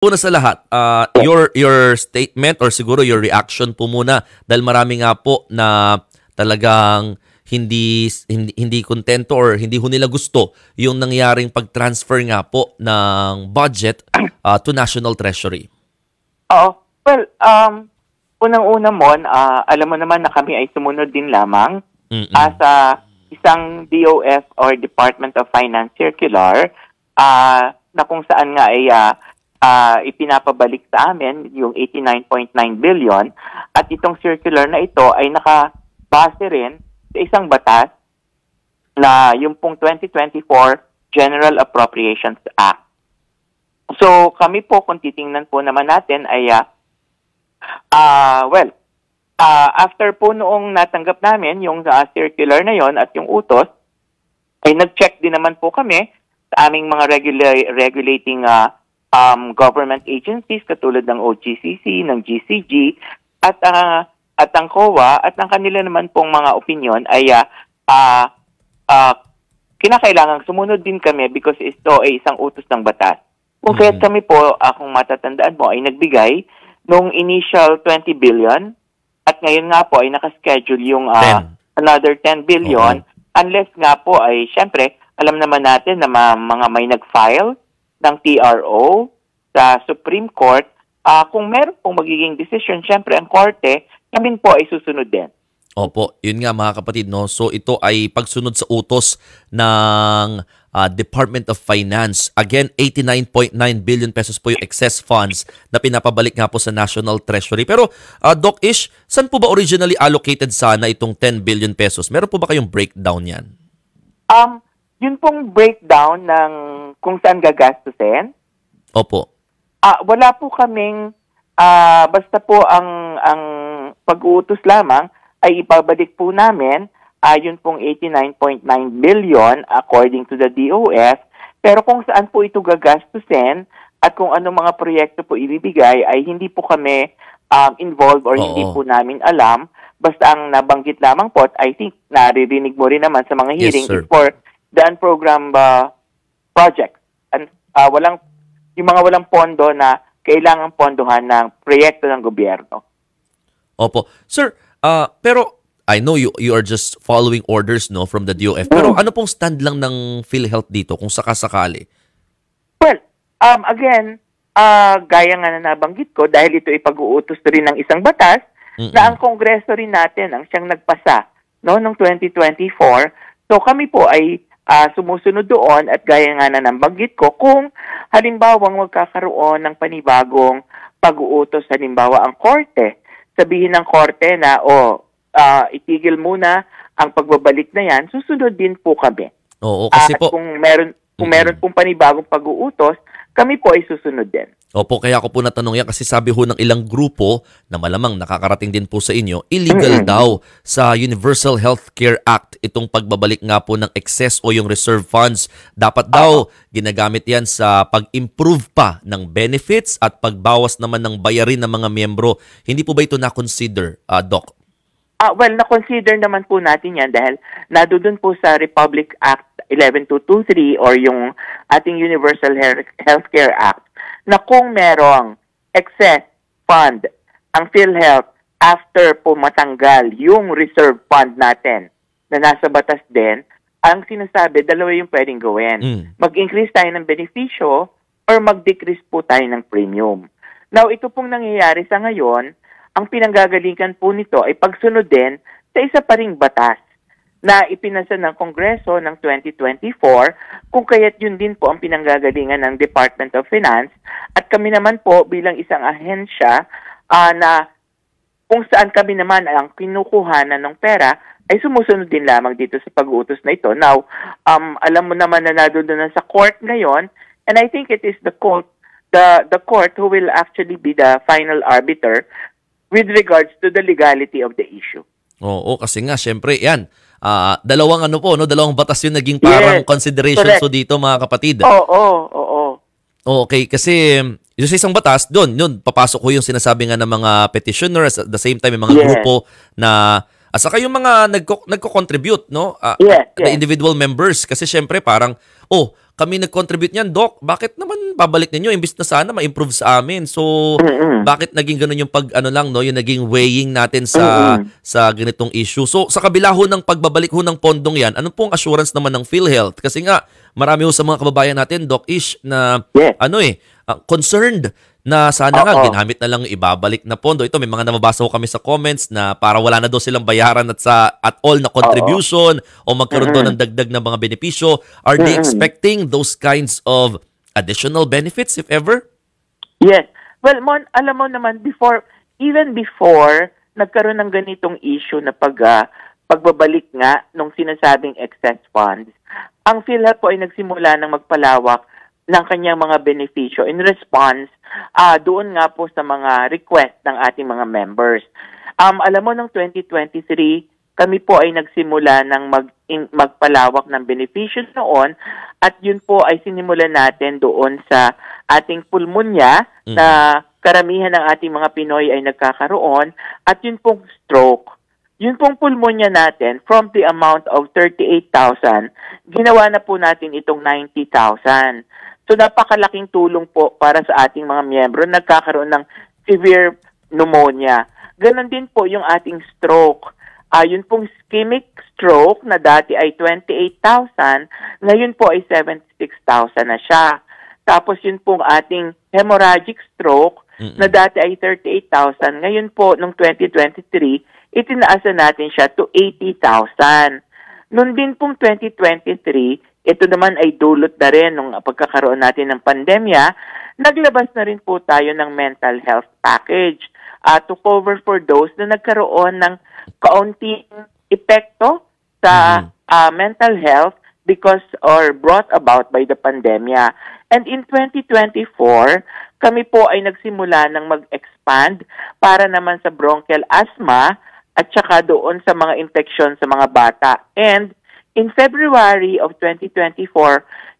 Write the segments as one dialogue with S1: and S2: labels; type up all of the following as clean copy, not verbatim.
S1: Una sa lahat, your statement or siguro your reaction po muna dahil marami nga po na talagang hindi kontento or hindi ho nila gusto yung nangyaring pag-transfer nga po ng budget to National Treasury.
S2: Oo. Well, unang-una mon, alam mo naman na kami ay sumunod din lamang as isang DOF or Department of Finance circular na kung saan nga ay ipinapabalik sa amin yung 89.9 billion at itong circular na ito ay nakabase rin sa isang batas na yung pong 2024 General Appropriations Act. So kami po kung titingnan po naman natin ay after po noong natanggap namin yung circular na yon at yung utos ay nag-check din naman po kami sa aming mga regulating government agencies katulad ng OGCC, ng GCG, at ang COA at ang kanila naman pong mga opinion ay kinakailangang sumunod din kami because ito ay isang utos ng batas. Kung kaya't kami po, kung matatandaan mo, ay nagbigay nung initial 20 billion at ngayon nga po ay nakaschedule yung another 10 billion unless nga po ay syempre alam naman natin na mga may nag-file ng TRO sa Supreme Court, kung meron pong magiging decision, syempre ang korte, kami po ay susunod din.
S1: Opo, yun nga mga kapatid, no? So ito ay pagsunod sa utos ng Department of Finance. Again, 89.9 billion pesos po yung excess funds na pinapabalik nga po sa National Treasury. Pero Doc Ish, saan po ba originally allocated sana itong 10 billion pesos? Meron po ba kayong breakdown yan?
S2: Yun pong breakdown ng kung saan gagastusin?
S1: Opo.
S2: Wala po kaming, basta po ang pag-uutos lamang ay ipabalik po namin, yun pong 89.9 billion according to the DOF. Pero kung saan po ito gagastusin at kung anong mga proyekto po ibibigay ay hindi po kami involved or hindi po namin alam. Basta ang nabanggit lamang po, I think naririnig mo rin naman sa mga hearing, is for the unprogrammed projects. And yung mga walang pondo na kailangang pondohan ng proyekto ng gobyerno.
S1: Opo. Sir, pero I know you are just following orders no from the DOF. Pero ano pong stand lang ng PhilHealth dito kung sakasakali?
S2: Well, again, gaya nga na nabanggit ko dahil ito ipag-uutos rin ng isang batas na ang Kongreso rin natin ang siyang nagpasa noong 2024. So kami po ay sumusunod doon at gaya nga na nabanggit ko kung halimbawang magkakaroon ng panibagong pag-uutos, halimbawa ang korte, sabihin ng korte na itigil muna ang pagbabalik na yan, susunod din po kami.
S1: Oo, kasi po
S2: kung meron pong panibagong pag-uutos, kami po ay susunod din.
S1: Opo, kaya ako po natanong yan kasi sabi ho ng ilang grupo na malamang nakakarating din po sa inyo, illegal daw sa Universal Healthcare Act itong pagbabalik nga po ng excess o yung reserve funds. Dapat daw ginagamit yan sa pag-improve pa ng benefits at pagbawas naman ng bayarin ng mga miyembro. Hindi po ba ito na-consider, Doc?
S2: Well, na-consider naman po natin yan dahil nadudun po sa Republic Act 11223 or yung ating Universal Healthcare Act na kung merong excess fund ang PhilHealth after po matanggal yung reserve fund natin na nasa batas din, ang sinasabi, dalawa yung pwedeng gawin. Mag-increase tayo ng benepisyo or mag-decrease po tayo ng premium. Now, ito pong nangyayari sa ngayon, ang pinanggagalingan po nito ay pagsunod din sa isa pa ring batas na ipinasa ng Kongreso ng 2024 kung kaya't yun din po ang pinanggagalingan ng Department of Finance at kami naman po bilang isang ahensya na kung saan kami naman ang kinukuhanan ng pera ay sumusunod din lamang dito sa pag-uutos na ito. Now, alam mo naman na nadoon na sa court ngayon and I think it is the court who will actually be the final arbiter with regards to the legality of the issue.
S1: Oo, kasi nga syempre yan. Dalawang dalawang batas yung naging parang consideration so dito mga kapatid.
S2: Oo.
S1: Okay, kasi yung sa isang batas, doon papasok ko yung sinasabi nga ng mga petitioners at the same time yung mga grupo na saka yung mga nagko-contribute, no? The individual members kasi syempre parang kami nag-contribute niyan, Doc. Bakit naman babalik ninyo? Imbis na sana ma-improve sa amin. So, bakit naging ganun yung yung naging weighing natin sa ganitong issue? So, sa kabila ho ng pagbabalik ho ng pondong yan, ano pong assurance naman ng PhilHealth? Kasi nga, marami ho sa mga kababayan natin, Doc Ish, na concerned na sana nga ginamit na lang ibabalik na pondo. Ito, may mga nababasa ko kami sa comments na para wala na daw silang bayaran at all na contribution o magkaroon daw ng dagdag na mga benepisyo. Are they expecting those kinds of additional benefits if ever?
S2: Yes. Well, Mon, alam mo naman, even before nagkaroon ng ganitong issue na pagbabalik nga nung sinasabing excess funds, ang PhilHealth po ay nagsimula ng magpalawak ng kanyang mga benepisyo in response doon nga po sa mga request ng ating mga members. Alam mo, noong 2023, kami po ay nagsimula ng magpalawak ng benepisyo noon at yun po ay sinimulan natin doon sa ating pulmonya na karamihan ng ating mga Pinoy ay nagkakaroon at yun pong stroke. Yun pong pulmonya natin, from the amount of 38,000, ginawa na po natin itong 90,000. So napakalaking tulong po para sa ating mga miyembro nagkakaroon ng severe pneumonia. Ganon din po yung ating stroke. Yun pong ischemic stroke na dati ay 28,000, ngayon po ay 76,000 na siya. Tapos yun pong ating hemorrhagic stroke na dati ay 38,000, ngayon po nung 2023, itinaasa natin siya to 80,000. Noon din pong 2023, ito naman ay dulot na rin nung pagkakaroon natin ng pandemya, naglabas na rin po tayo ng mental health package to cover for those na nagkaroon ng kaunting epekto sa mental health because or brought about by the pandemya. And in 2024, kami po ay nagsimula ng mag-expand para naman sa bronchial asthma at saka doon sa mga infection sa mga bata. And in February of 2024,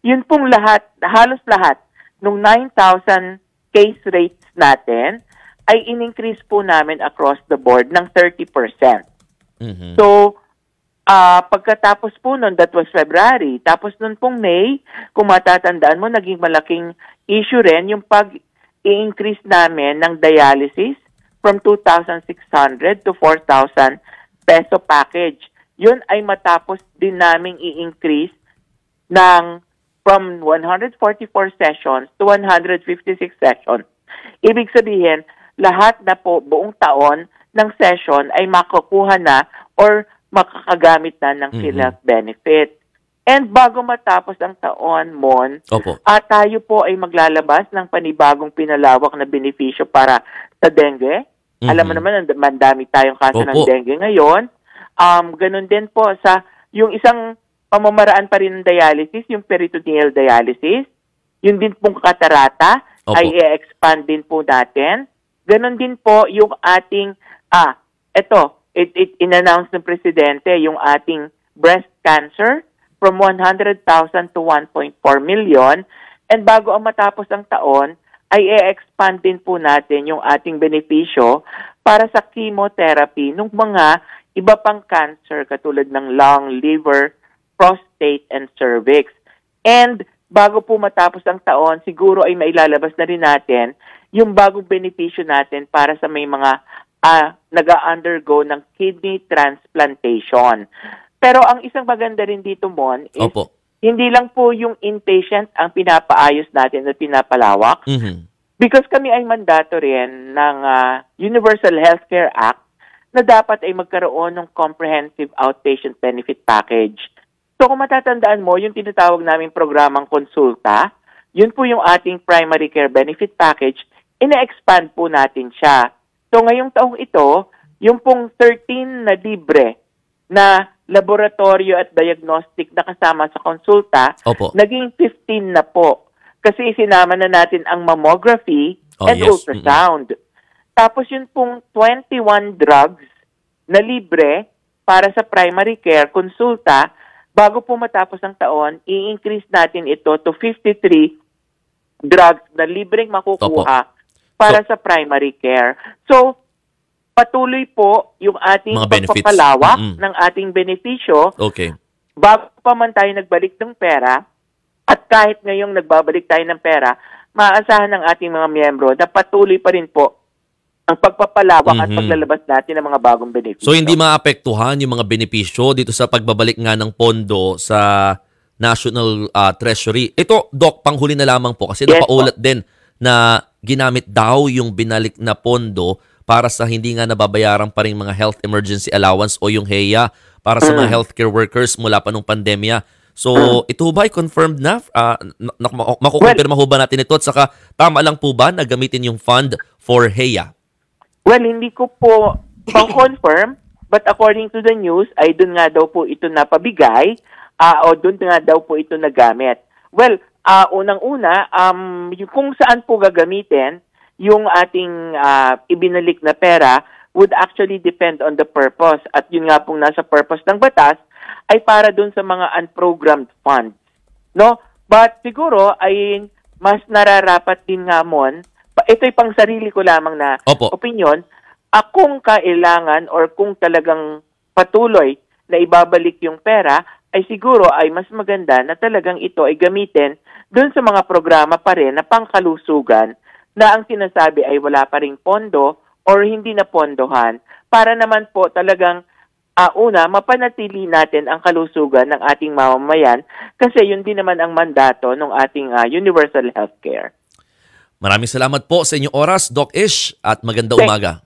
S2: yun pong halos lahat, nung 9,000 case rates natin, ay in-increase po namin across the board ng 30%. So, pagkatapos po nun, that was February. Tapos nun pong May, kung matatandaan mo, naging malaking issue rin yung pag-i-increase namin ng dialysis from 2,600 to 4,000 peso package. Yun ay matapos din naming i-increase from 144 sessions to 156 sessions. Ibig sabihin, lahat na po buong taon ng session ay makukuha na or makakagamit na ng PhilHealth benefit. And bago matapos ang taon, Mon, tayo po ay maglalabas ng panibagong pinalawak na benepisyo para sa dengue. Alam mo naman, mandami tayong kaso ng dengue ngayon. Ganun din po sa yung isang pamamaraan pa rin ng dialysis, yung peritoneal dialysis. Yun din pong katarata ay i-expand din po natin. Ganun din po yung ating, in-announce ng Presidente yung ating breast cancer from 100,000 to 1.4 million. And bago ang matapos ang taon, ay i-expand din po natin yung ating benepisyo para sa chemotherapy ng mga iba pang cancer katulad ng lung, liver, prostate, and cervix. And bago po matapos ang taon, siguro ay mailalabas na rin natin yung bagong benepisyo natin para sa may mga nag-undergo ng kidney transplantation. Pero ang isang maganda rin dito, Mon, is hindi lang po yung inpatient ang pinapaayos natin at pinapalawak. Because kami ay mandato rin ng Universal Healthcare Act na dapat ay magkaroon ng comprehensive outpatient benefit package. So kung matatandaan mo, yung tinatawag naming programang konsulta, yun po yung ating primary care benefit package, ina-expand po natin siya. So ngayong taong ito, yung pong 13 na libre na laboratorio at diagnostic na kasama sa konsulta, naging 15 na po. Kasi isinama na natin ang mammography and ultrasound. Tapos yun pong 21 drugs na libre para sa primary care konsulta, bago po matapos ang taon, i-increase natin ito to 53 drugs na libreng makukuha para sa primary care. So, patuloy po yung ating pagpapalawak ng ating benepisyo. Bago pa man tayo nagbalik ng pera, At kahit ngayong nagbabalik tayo ng pera, maaasahan ng ating mga miyembro na patuloy pa rin po ang pagpapalawak at paglalabas natin ng mga bagong benepisyo.
S1: So hindi maapektuhan yung mga benepisyo dito sa pagbabalik nga ng pondo sa National Treasury. Ito, Doc, panghuli na lamang po kasi
S2: Yes,
S1: napaulat din na ginamit daw yung binalik na pondo para sa hindi nga nababayaran pa rin mga health emergency allowance o yung HEA para sa mga healthcare workers mula pa nung pandemya. So, ito ba ay confirmed na? Makukumpirma ho ba natin ito? At saka, tama lang po ba na gamitin yung fund for HEA?
S2: Well, hindi ko po confirm, but according to the news, ay doon nga daw po ito napabigay o doon nga daw po ito nagamit. Well, unang-una, kung saan po gagamitin yung ating ibinalik na pera would actually depend on the purpose. At yun nga pong nasa purpose ng batas ay para doon sa mga unprogrammed funds. No? But siguro ay mas nararapat din nga mon, ito'y pang sarili ko lamang na opinion, kung kailangan or kung talagang patuloy na ibabalik yung pera, ay siguro ay mas maganda na talagang ito ay gamitin doon sa mga programa pa rin na pangkalusugan na ang sinasabi ay wala pa ring pondo or hindi na pondohan para naman po talagang una, mapanatili natin ang kalusugan ng ating mamamayan kasi yun din naman ang mandato ng ating universal healthcare.
S1: Maraming salamat po sa inyong oras, Doc Ish, at magandang umaga.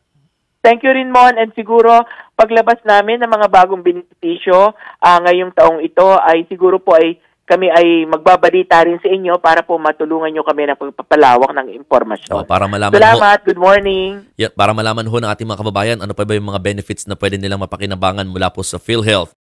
S2: Thank you rin, Mon. And siguro, paglabas namin ng mga bagong benepisyo ngayong taong ito, ay siguro po ay kami ay magbabalita rin sa inyo para po matulungan nyo kami ng pagpapalawak ng impormasyon.
S1: Para malaman
S2: Salamat. Good morning.
S1: Para malaman ho ng ating mga kababayan, ano pa ba yung mga benefits na pwede nilang mapakinabangan mula po sa PhilHealth.